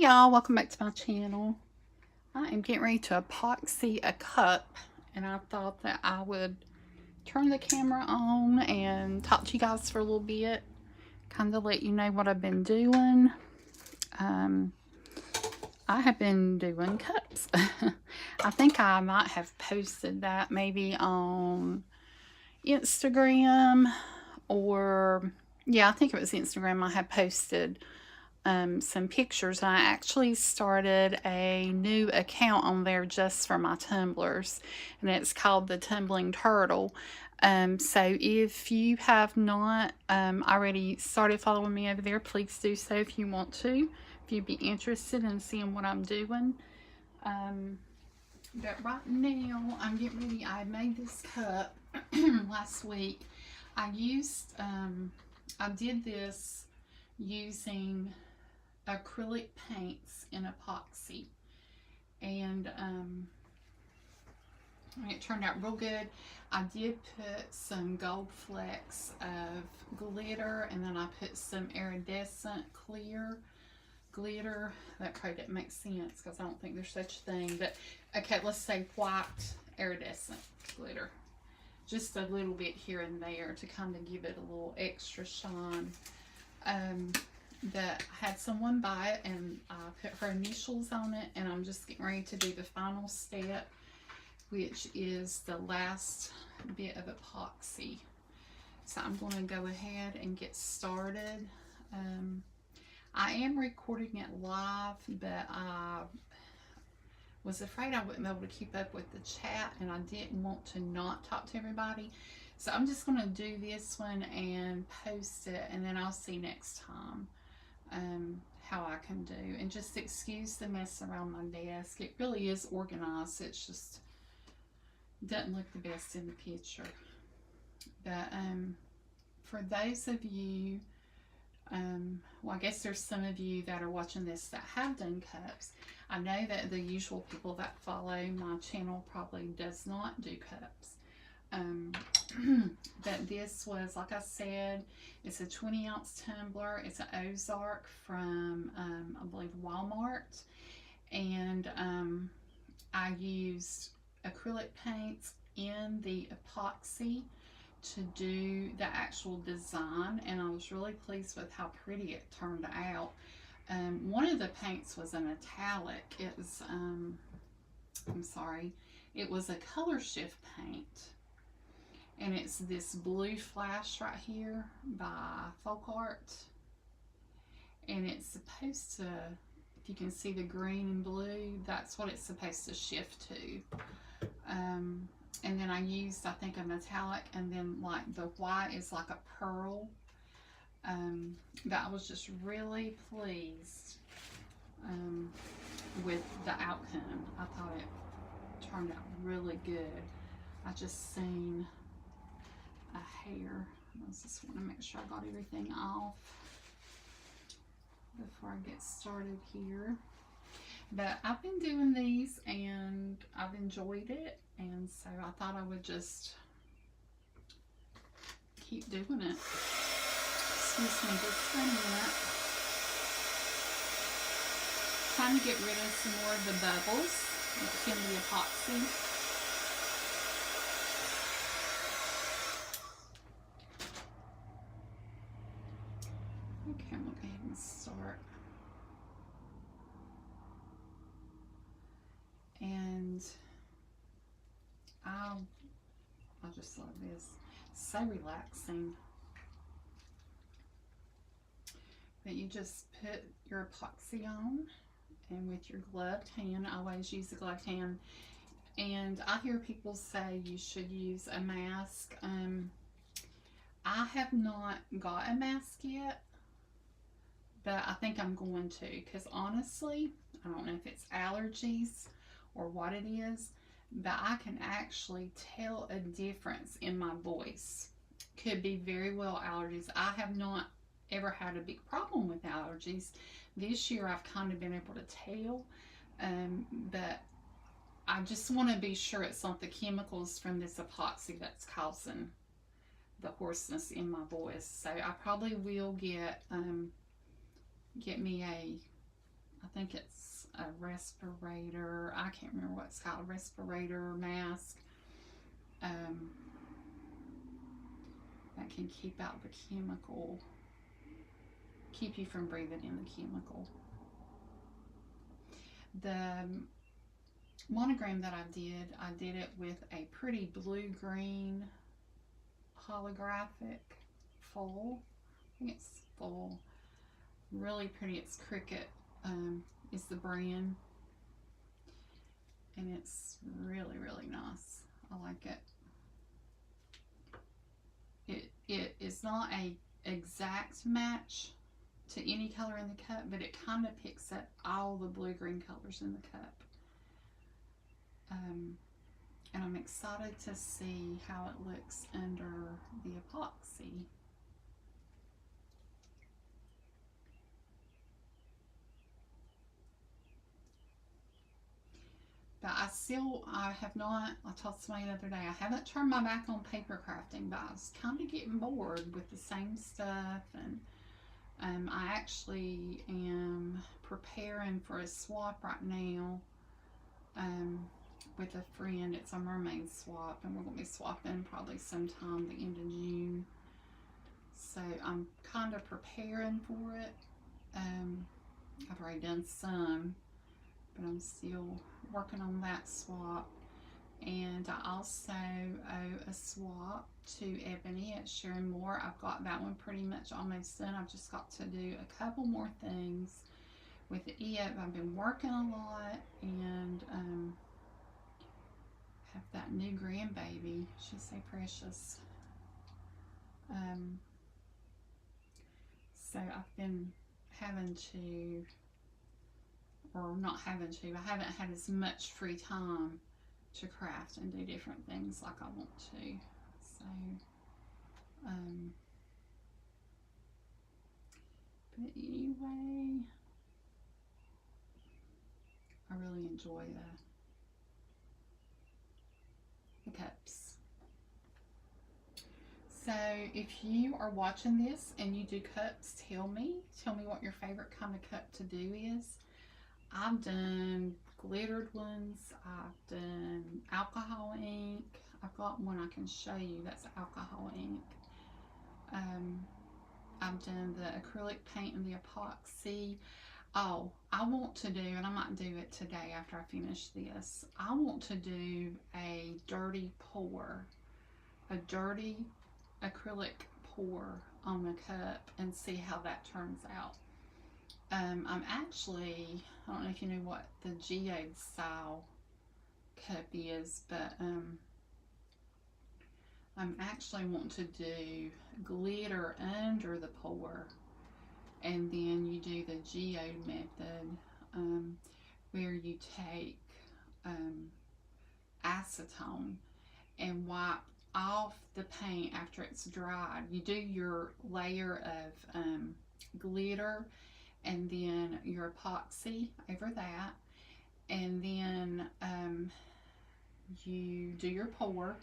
y'all, welcome back to my channel. I am getting ready to epoxy a cup, and I thought that I would turn the camera on and talk to you guys for a little bit, kind of let you know what I've been doing. I have been doing cups. I think I might have posted that maybe on Instagram, or yeah, I think it was Instagram. I had posted some pictures. I actually started a new account on there just for my tumblers, and it's called the Tumbling Turtle. So if you have not already started following me over there, please do so if you want to, if you'd be interested in seeing what I'm doing. But right now I'm getting ready. I made this cup last week. I did this using acrylic paints in epoxy, and it turned out real good. I did put some gold flecks of glitter, and then I put some iridescent clear glitter. That probably didn't make sense because I don't think there's such a thing, but okay, let's say white iridescent glitter, just a little bit here and there to kind of give it a little extra shine. That I had someone buy it, and I put her initials on it, and I'm just getting ready to do the final step, which is the last bit of epoxy. So I'm going to go ahead and get started. I am recording it live, but I was afraid I wouldn't be able to keep up with the chat, and I didn't want to not talk to everybody. So I'm just going to do this one and post it, and then I'll see next time how I can do. And just excuse the mess around my desk. It really is organized. It's just doesn't look the best in the picture. But for those of you, well, I guess there's some of you that are watching this that have done cups. I know that the usual people that follow my channel probably does not do cups. But this was, like I said, it's a 20-ounce tumbler. It's an Ozark from, I believe, Walmart. And I used acrylic paints in the epoxy to do the actual design, and I was really pleased with how pretty it turned out. One of the paints was a metallic. It was, I'm sorry, it was a color shift paint. And it's this blue flash right here by Folk Art. And it's supposed to, if you can see the green and blue, that's what it's supposed to shift to. And then I used, I think, a metallic, and then like the white is like a pearl. But I was just really pleased with the outcome. I thought it turned out really good. I just seen a hair. I just want to make sure I got everything off before I get started here. But I've been doing these and I've enjoyed it, and so I thought I would just keep doing it. Excuse me just a minute. Trying to get rid of some more of the bubbles that's in the epoxy. Okay, I'm going to go ahead and start. And I just love this. So relaxing. But you just put your epoxy on, and with your gloved hand, I always use a gloved hand. And I hear people say you should use a mask. I have not got a mask yet, but I think I'm going to, because honestly, I don't know if it's allergies or what it is, but I can actually tell a difference in my voice. Could be very well allergies. I have not ever had a big problem with allergies. This year I've kind of been able to tell, but I just want to be sure it's not the chemicals from this epoxy that's causing the hoarseness in my voice. So I probably will get me I think it's a respirator. I can't remember what it's called. Respirator mask. That can keep out the chemical, keep you from breathing in the chemical. The monogram that I did it with a pretty blue-green holographic foil. I think it's full. Really pretty. It's Cricut is the brand, and it's really, really nice. I like it. It is not a exact match to any color in the cup, but it kind of picks up all the blue-green colors in the cup. And I'm excited to see how it looks under the epoxy. But I have not, I told somebody the other day, I haven't turned my back on paper crafting, but I was kind of getting bored with the same stuff. And I actually am preparing for a swap right now with a friend. It's a mermaid swap, and we're going to be swapping probably sometime the end of June. So I'm kind of preparing for it. I've already done some, but I'm still working on that swap. And I also owe a swap to Ebony at Sharon Moore. I've got that one pretty much almost done. I've just got to do a couple more things with it. I've been working a lot, and have that new grandbaby. She's so precious. So I've been having to, or not having to, I haven't had as much free time to craft and do different things like I want to. So, but anyway, I really enjoy the cups. So if you are watching this and you do cups, tell me what your favorite kind of cup to do is. I've done glittered ones. I've done alcohol ink. I've got one I can show you that's alcohol ink. I've done the acrylic paint and the epoxy. Oh, I want to do, and I might do it today after I finish this, I want to do a dirty pour, a dirty acrylic pour on the cup and see how that turns out. I'm actually, I don't know if you know what the geode style cup is, but I'm actually wanting to do glitter under the pour, and then you do the geode method, where you take acetone and wipe off the paint after it's dried. You do your layer of glitter and then your epoxy over that, and then you do your pour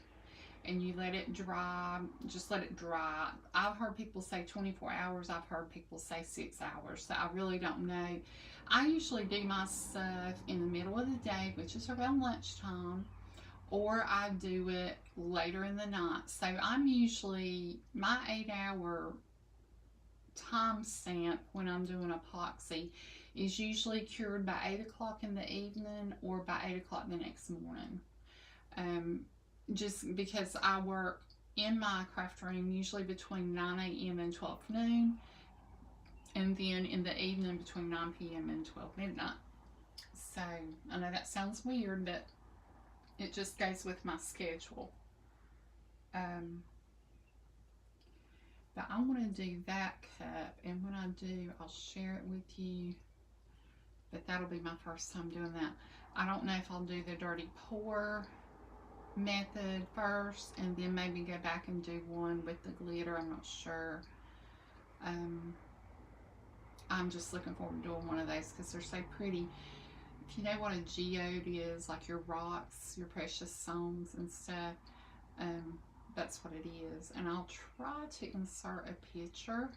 and you let it dry. Just let it dry. I've heard people say 24 hours. I've heard people say 6 hours. So I really don't know. I usually do my stuff in the middle of the day, which is around lunchtime, or I do it later in the night. So I'm usually, my 8-hour time stamp when I'm doing epoxy is usually cured by 8 o'clock in the evening or by 8 o'clock the next morning. Just because I work in my craft room usually between 9 a.m. and 12 noon, and then in the evening between 9 p.m. and 12 midnight. So I know that sounds weird, but it just goes with my schedule. But I want to do that cup, and when I do, I'll share it with you. But that'll be my first time doing that. I don't know if I'll do the dirty pour method first and then maybe go back and do one with the glitter. I'm not sure. I'm just looking forward to doing one of those because they're so pretty. If you know what a geode is, like your rocks, your precious stones and stuff, that's what it is. And I'll try to insert a picture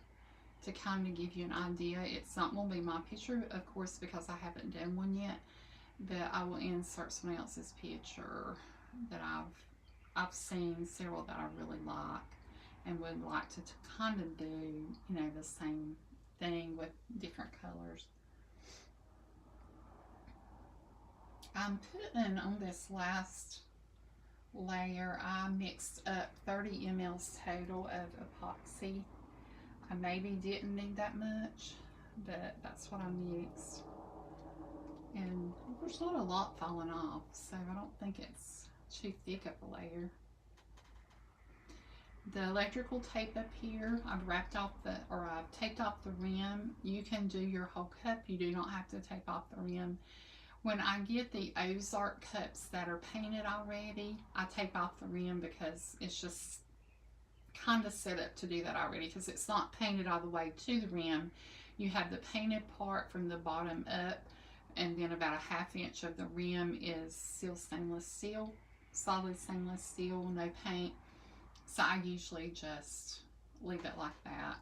to kind of give you an idea. It's not going to be my picture, of course, because I haven't done one yet, but I will insert someone else's picture that I've seen several that I really like and would like to kind of do, you know, the same thing with different colors. I'm putting on this last layer, I mixed up 30 mLs total of epoxy. I maybe didn't need that much, but that's what I mixed. And there's not a lot falling off, so I don't think it's too thick of a layer. The electrical tape up here, I've wrapped off I've taped off the rim. You can do your whole cup. You do not have to tape off the rim. When I get the Ozark cups that are painted already, I tape off the rim because it's just kind of set up to do that already, because it's not painted all the way to the rim. You have the painted part from the bottom up, and then about a ½ inch of the rim is sealed stainless steel, solid stainless steel, no paint. So I usually just leave it like that.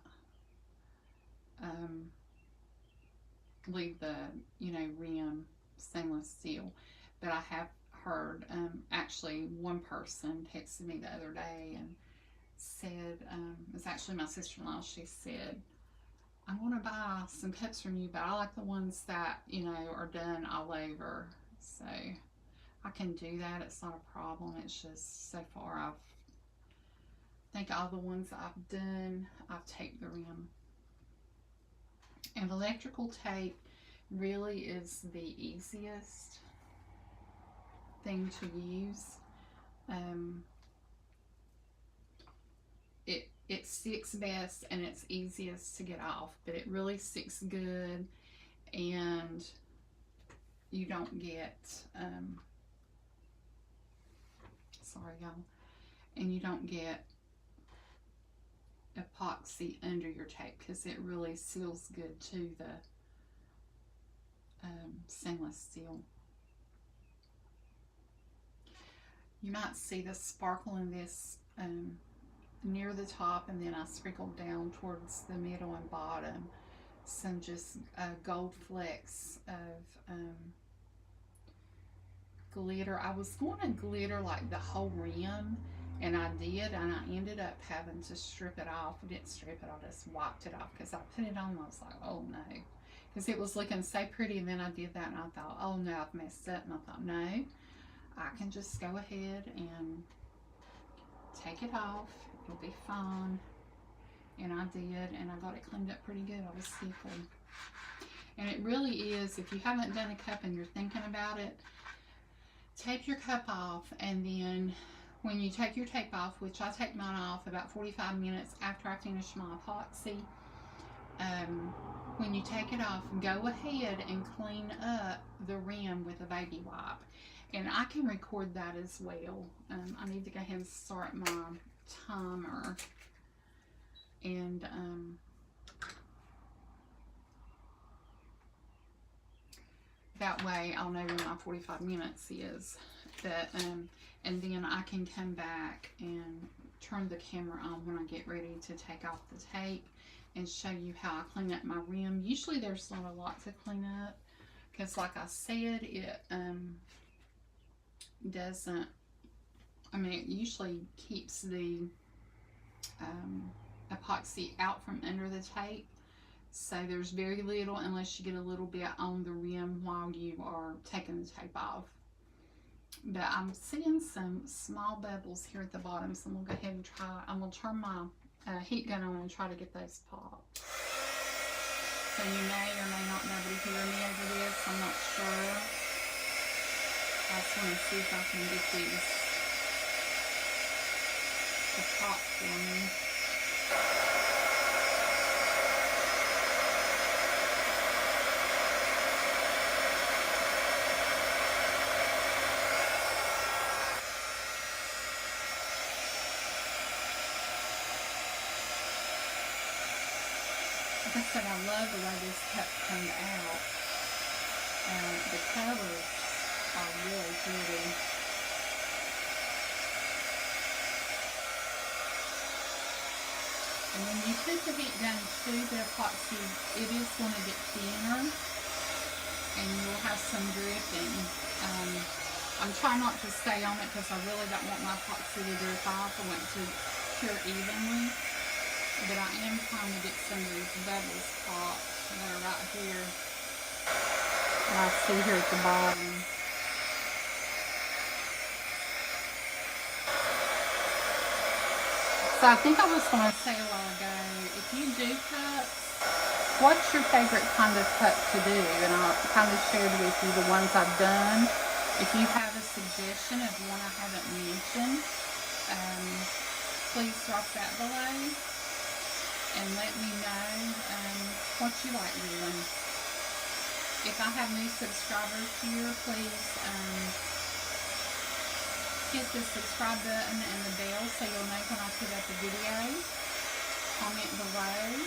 Leave the, you know, rim stainless steel. But I have heard, actually one person texted me the other day and said, it was actually my sister-in-law, she said, I want to buy some cups from you, but I like the ones that, you know, are done all over. So I can do that. It's not a problem. It's just so far I think all the ones that I've done, I've taped the rim. And electrical tape really is the easiest thing to use. It sticks best and it's easiest to get off, but it really sticks good, and you don't get sorry y'all, and you don't get epoxy under your tape, because it really seals good to the stainless steel. You might see the sparkle in this near the top, and then I sprinkled down towards the middle and bottom some just gold flecks of glitter. I was going to glitter like the whole rim, and I did, and I ended up having to strip it off. I didn't strip it, I just wiped it off, because I put it on and I was like, oh no, because it was looking so pretty, and then I did that and I thought, oh no, I've messed up. And I thought, no, I can just go ahead and take it off, it'll be fine. And I did, and I got it cleaned up pretty good. I was tickled. And it really is, if you haven't done a cup and you're thinking about it, tape your cup off, and then when you take your tape off, which I take mine off about 45 minutes after I finish my epoxy, when you take it off, go ahead and clean up the rim with a baby wipe. And I can record that as well. I need to go ahead and start my timer. And that way I'll know when my 45 minutes is. But, and then I can come back and turn the camera on when I get ready to take off the tape and show you how I clean up my rim. Usually there's not a lot to clean up, because like I said, it doesn't, I mean, it usually keeps the epoxy out from under the tape, so there's very little, unless you get a little bit on the rim while you are taking the tape off. But I'm seeing some small bubbles here at the bottom, so I'm going to go ahead and try. I'm going to turn my heat gun on and try to get those popped. So you may or may not be able to hear me over this, I'm not sure. I just want to see if I can get these to pop for me. Like I said, I love the way this cup turned out. The colors are really pretty. And when you put the heat down to the epoxy, it is going to get thinner and you'll have some dripping. I'm trying not to stay on it because I really don't want my epoxy to drip off. I want it to cure evenly. But I am trying to get some of these bubbles popped that are right here. And I see here at the bottom. So I think I was going to say a while ago, if you do cups, what's your favorite kind of cup to do? And I kind of shared with you the ones I've done. If you have a suggestion of one I haven't mentioned, please drop that below and let me know what you like doing. If I have new subscribers here, please hit the subscribe button and the bell so you'll know when I put up a video. Comment below.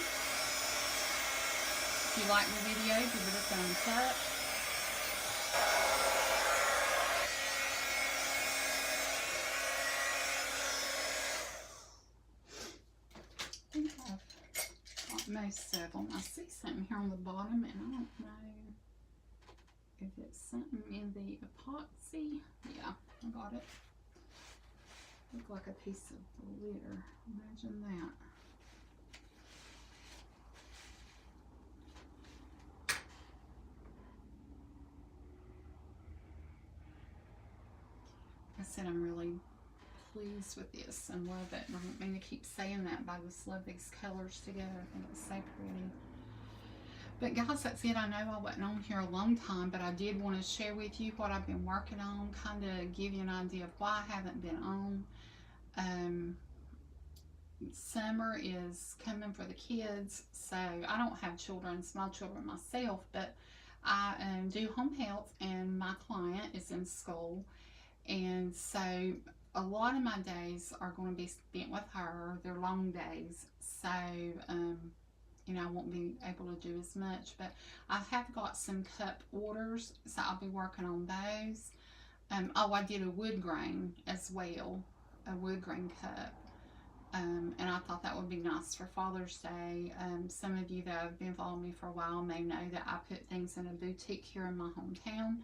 If you like the video, give it a thumbs up. I think I've got most of them. I see something here on the bottom and I don't know if it's something in the epoxy. Yeah, I got it. Look like a piece of glitter. Imagine that. I said I'm really pleased with this and love it. And I don't mean to keep saying that, but I just love these colors together. I think it's so pretty. But guys, that's it. I know I wasn't on here a long time, but I did want to share with you what I've been working on, kind of give you an idea of why I haven't been on. Summer is coming for the kids, so I don't have children, small children myself, but I do home health and my client is in school, and so a lot of my days are going to be spent with her. They're long days, so you know, I won't be able to do as much, but I have got some cup orders, so I'll be working on those. Oh, I did a wood grain as well, a wood grain cup. And I thought that would be nice for Father's Day. Some of you that have been following me for a while may know that I put things in a boutique here in my hometown.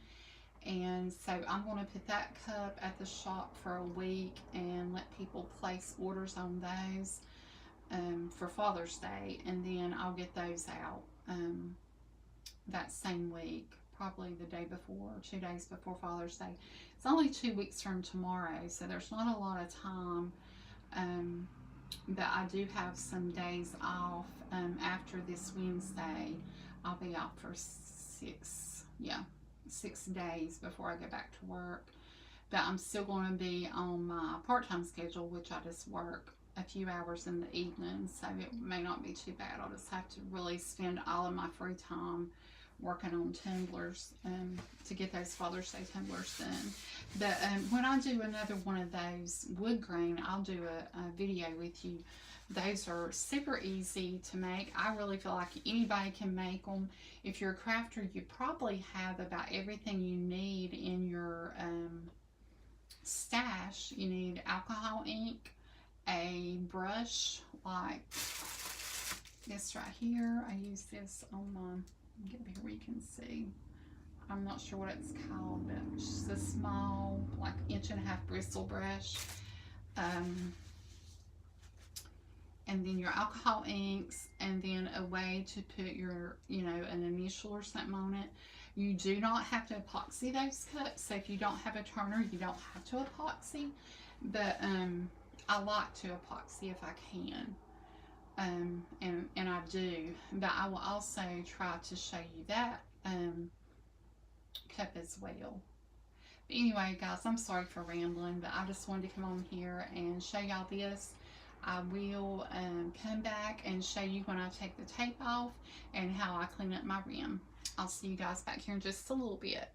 And so I'm going to put that cup at the shop for a week and let people place orders on those for Father's Day. And then I'll get those out that same week, probably the day before, 2 days before Father's Day. It's only 2 weeks from tomorrow, so there's not a lot of time. But I do have some days off after this Wednesday. I'll be off for 6 days before I go back to work. But I'm still going to be on my part-time schedule, which I just work a few hours in the evening, so it may not be too bad. I'll just have to really spend all of my free time working on tumblers to get those Father's Day tumblers done. But when I do another one of those wood grain, I'll do a video with you. Those are super easy to make. I really feel like anybody can make them. If you're a crafter, you probably have about everything you need in your stash. You need alcohol ink, a brush like this right here. I use this on my, get here where you can see. I'm not sure what it's called, but it's just a small, like 1.5-inch bristle brush. And then your alcohol inks, and then a way to put your, you know, an initial or something on it. You do not have to epoxy those cups, so if you don't have a turner, you don't have to epoxy. But I like to epoxy if I can. And I do, but I will also try to show you that cup as well. But anyway, guys, I'm sorry for rambling, but I just wanted to come on here and show y'all this. I will come back and show you when I take the tape off and how I clean up my rim. I'll see you guys back here in just a little bit.